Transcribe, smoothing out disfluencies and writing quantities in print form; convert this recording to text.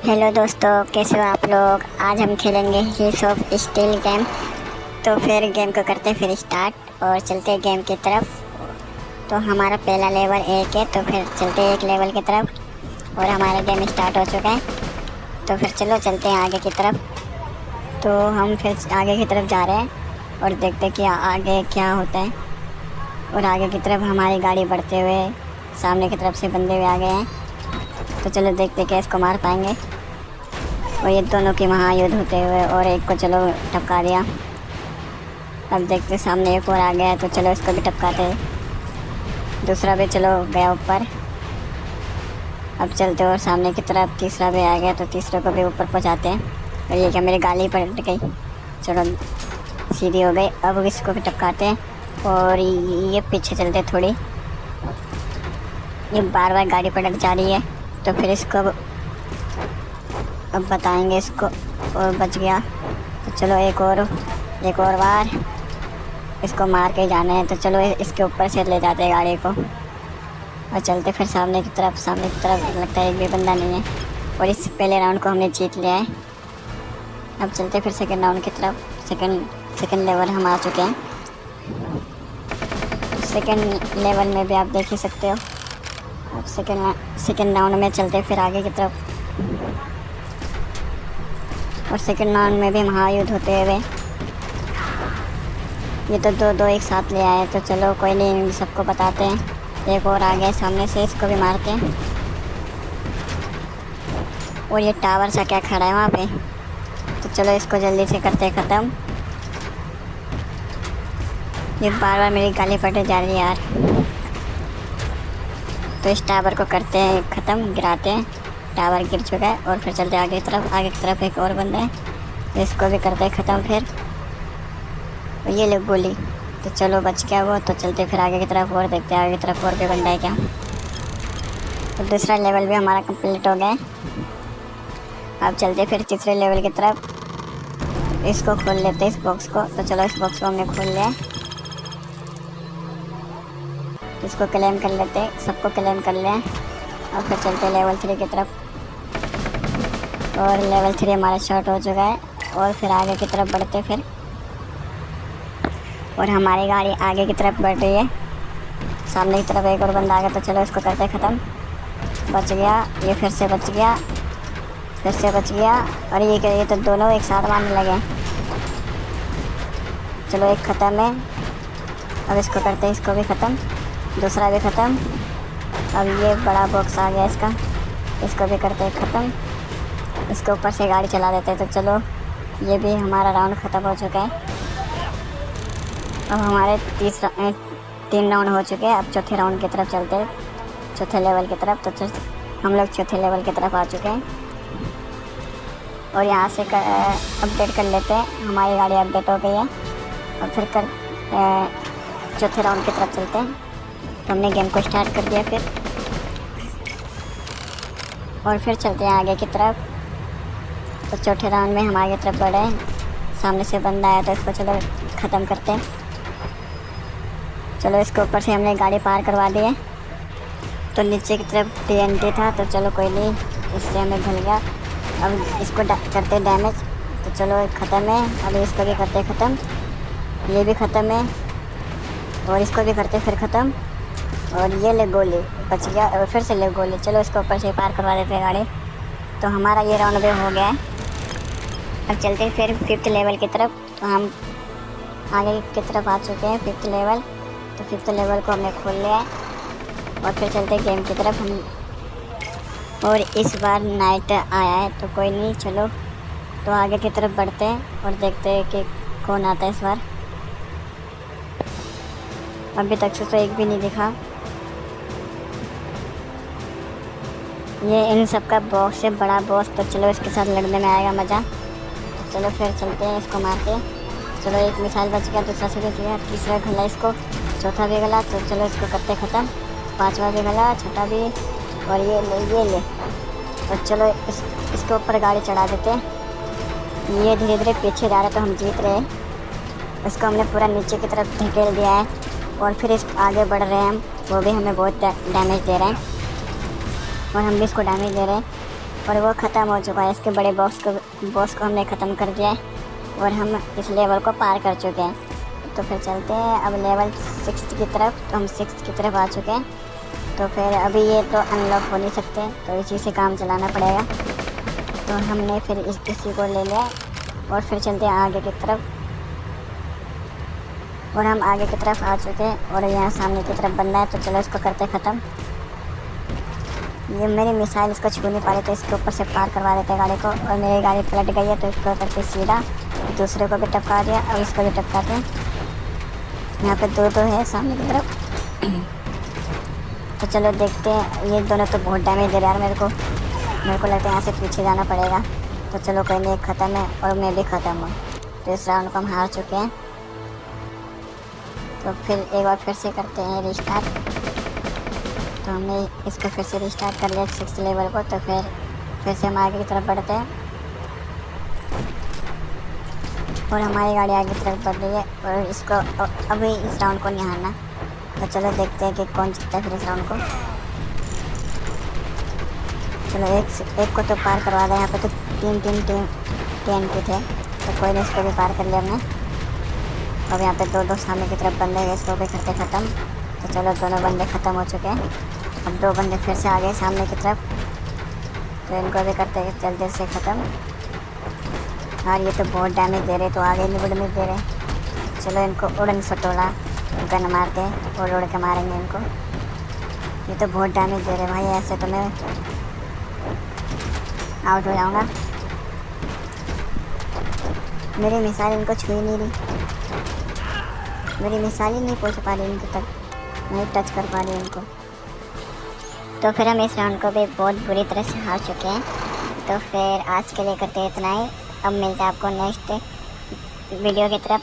Hello दोस्तों, कैसे हो आप लोग। आज हम खेलेंगे हिल्स ऑफ स्टील गेम। तो फिर गेम को करते हैं फिर स्टार्ट और चलते हैं गेम की तरफ। तो हमारा पहला लेवल 1 है, तो फिर चलते हैं एक लेवल की तरफ और हमारा गेम स्टार्ट हो चुका है। तो फिर चलो चलते हैं आगे की तरफ। तो हम फिर आगे की तरफ जा रहे हैं और देखते हैं कि आगे क्या होता है। और आगे की तरफ हमारी गाड़ी बढ़ते हुए सामने की तरफ से बंदे हुए आ गए हैं। तो चलो देखते क्या इसको मार पाएंगे। और ये दोनों के महायुद्ध होते हुए और एक को चलो टपका दिया। अब देखते सामने एक और आ गया है, तो चलो इसको भी टपकाते हैं। दूसरा भी चलो गया ऊपर। अब चलते और सामने की तरफ तीसरा भी आ गया, तो तीसरे को भी ऊपर पहुंचाते हैं। और ये क्या मेरी गाली पलट गई, चलो सीधी हो गई। अब इसको भी टपकाते हैं और ये पीछे चलते थोड़ी। ये बार बार गाड़ी पलट जा रही है, तो फिर इसको अब बताएंगे इसको। और बच गया, तो चलो एक और बार इसको मार के जाना है। तो चलो इसके ऊपर से ले जाते हैं गाड़ी को और चलते फिर सामने की तरफ। लगता है एक भी बंदा नहीं है और इस पहले राउंड को हमने जीत लिया है। अब चलते फिर सेकंड राउंड की तरफ। सेकंड लेवल हम आ चुके हैं। सेकंड लेवल में भी आप देख ही सकते हो। अब सेकंड राउंड में चलते फिर आगे की तरफ और सेकंड राउंड में भी महायुद्ध होते हुए। ये तो दो एक साथ ले आए, तो चलो कोई नहीं, सबको बताते हैं। एक और आ गया सामने से, इसको भी मारते हैं। और ये टावर सा क्या खड़ा है वहाँ पे, तो चलो इसको जल्दी से करते हैं ख़त्म। ये बार बार मेरी गाली पलटे जा रही है यार। तो इस टावर को करते हैं ख़त्म, गिराते हैं। टावर गिर चुका है और फिर चलते आगे की तरफ एक और बंदा है, तो इसको भी करते हैं ख़त्म फिर। और ये लोग गोली, तो चलो बच गया वो। तो चलते फिर आगे की तरफ और देखते हैं आगे की तरफ और भी बंदा है क्या। तो दूसरा लेवल भी हमारा कंप्लीट हो गया है। अब चलते फिर तीसरे लेवल की तरफ। इसको खोल लेते हैं इस बॉक्स को। तो चलो इस बॉक्स को हमने खोल लिया। इसको क्लेम कर लेते हैं, सबको क्लेम कर लें और फिर चलते लेवल 3 की तरफ। और लेवल 3 हमारा शॉर्ट हो चुका है और फिर आगे की तरफ बढ़ते फिर। और हमारी गाड़ी आगे की तरफ बढ़ रही है। सामने की तरफ एक और बंदा आ गया, तो चलो इसको करते ख़त्म। बच गया, ये फिर से बच गया, फिर से बच गया। और ये तो दोनों एक साथ मारने लगे। चलो एक ख़त्म है। अब इसको करते हैं, इसको भी ख़त्म, दूसरा भी ख़त्म। अब ये बड़ा बॉक्स आ गया इसका, इसको भी करते हैं ख़त्म। इसके ऊपर से गाड़ी चला देते हैं। तो चलो ये भी हमारा राउंड ख़त्म हो चुका है। अब हमारे 3 राउंड हो चुके हैं। अब चौथे राउंड की तरफ चलते हैं, चौथे लेवल की तरफ। तो हम लोग चौथे लेवल की तरफ आ चुके हैं और यहाँ से अपडेट कर लेते हैं। हमारी गाड़ी अपडेट हो गई है और फिर चौथे राउंड की तरफ चलते हैं। तो हमने गेम को स्टार्ट कर दिया फिर। और फिर चलते हैं आगे की तरफ। तो चौथे राउंड में हम आगे तरफ बढ़े। सामने से बंदा आया, तो इसको चलो ख़त्म करते हैं। चलो इसके ऊपर से हमने गाड़ी पार करवा दी है। तो नीचे की तरफ TNT था, तो चलो कोई नहीं, इससे हमें भूल गया। अब इसको करते डैमेज। तो चलो ख़त्म है। अब इसको भी करते ख़त्म, ये भी ख़त्म है और इसको भी करते फिर ख़त्म। और ये ले गोली, बच गया और फिर से ले गोली। चलो इसको ऊपर से पार करवा देते हैं गाड़ी। तो हमारा ये राउंड भी हो गया है। अब चलते फिर 5th लेवल की तरफ। तो हम आगे की तरफ आ चुके हैं 5th लेवल। तो 5th लेवल को हमने खोल लिया है और फिर चलते गेम की तरफ हम। और इस बार नाइट आया है, तो कोई नहीं, चलो तो आगे की तरफ बढ़ते हैं और देखते हैं कि कौन आता है इस बार। अभी तक से तो एक भी नहीं दिखा। ये इन सब का बॉस है, बड़ा बॉस। तो चलो इसके साथ लड़ने में आएगा मज़ा। तो चलो फिर चलते हैं, इसको मारते हैं। चलो एक मिसाइल बच गया, दूसरा से बच गया, तीसरा गला इसको, चौथा भी गला। तो चलो इसको करते ख़त्म, पांचवा भी गला, छठा भी। और ये ले। और चलो इसके ऊपर गाड़ी चढ़ा देते हैं। ये धीरे धीरे पीछे जा रहा है, तो हम जीत रहे हैं। इसको हमने पूरा नीचे की तरफ धकेल दिया है और फिर इस आगे बढ़ रहे हैं हम। वो भी हमें बहुत डैमेज दे रहे हैं और हम भी इसको डैमेज दे रहे हैं। और वो ख़त्म हो चुका है। इसके बड़े बॉस को हमने ख़त्म कर दिया है और हम इस लेवल को पार कर चुके हैं। तो फिर चलते हैं अब लेवल 6 की तरफ। तो हम 6 की तरफ आ चुके हैं। तो फिर अभी ये तो अनलॉक हो नहीं सकते, तो इसी से काम चलाना पड़ेगा। तो हमने फिर इसी को ले लिया और फिर चलते हैं आगे की तरफ। और हम आगे की तरफ आ चुके हैं और यहाँ सामने की तरफ बंदा है, तो चलो इसको करते ख़त्म। ये मेरी मिसाइल इसको छू नहीं पा रही, तो इसके ऊपर से पार करवा देते गाड़ी को। और मेरी गाड़ी पलट गई है, तो इसको करते सीधा दूसरे को भी टपका दिया और इसको भी टपकाते हैं। यहाँ पे दो है सामने की तरफ। तो चलो देखते हैं। ये दोनों तो बहुत डैमेज दे रहे हैं यार मेरे को लगता है यहाँ से पीछे जाना पड़ेगा। तो चलो कोई नहीं, ख़त्म है और मैं भी ख़त्म हूँ। तो इस राउंड को हम हार चुके हैं। तो फिर एक बार फिर से करते हैं रिस्टार्ट। तो हमने इसको फिर से रिस्टार्ट कर लिया 6 लेवल को। तो फिर से हम आगे की तरफ बढ़ते हैं और हमारी गाड़ी आगे की तरफ बढ़ रही है। और इसको अभी इस राउंड को नहीं हारना। तो चलो देखते हैं कि कौन जीतता है फिर इस राउंड को। चलो एक को तो पार करवा दें। यहाँ पे तो तीन के थे, तो कोई नहीं, इसको भी पार कर लिया हमने। अब यहाँ पे दो सामने की तरफ बंदे हैं, इसको भी करते ख़त्म। तो चलो दोनों बंदे ख़त्म हो चुके हैं। अब 2 बंदे फिर से आ गए सामने की तरफ, तो इनको भी करते जल्दी से ख़त्म। और ये तो बहुत डैमेज दे रहे, तो आगे नहीं डैमेज दे रहे। चलो इनको उड़न सटोला गन मारते हैं और उड़ के मारेंगे इनको। ये तो बहुत डैमेज दे रहे भाई, ऐसे तो मैं आउट हो जाऊँगा। मेरी मिसाइल इनको छू ही नहीं रही, मेरी मिसाइल ही नहीं पहुँच पा रही इनके तक, नहीं टच कर पा रही इनको। तो फिर हम इस राउंड को भी बहुत बुरी तरह से हार चुके हैं। तो फिर आज के लिए करते इतना ही। अब मिलते हैं आपको नेक्स्ट वीडियो की तरफ। तब